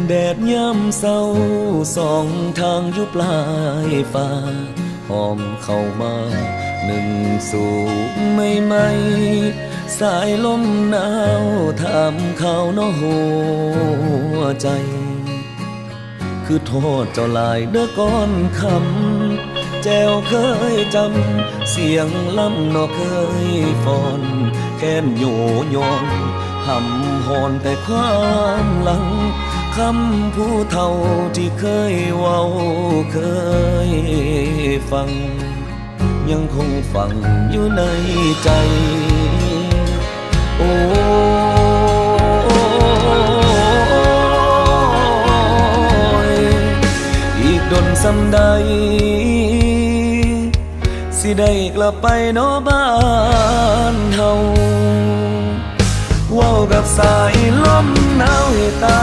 แดดยามเศร้าสองทางอยู่ปลายฟ้าหอมเข้ามาหนึ่งสู่ไม่ไม่สายลมหนาวถามเขาเนาะหัวใจคือโทษเจ้าลายเด้อก้อนคำแจวเคยจำเสียงลำเนาะเคยฟ้อนแค้นโยโยนหำหอนแต่ความหลังคำผู้เฒ่าที่เคยเว้าเคยฟังยังคงฝังอยู่ในใจโอ้ยอีกดนสำใดสิได้กลับไปเนาะบ้านเฮาเว้ากับสายลมหนาวให้ตา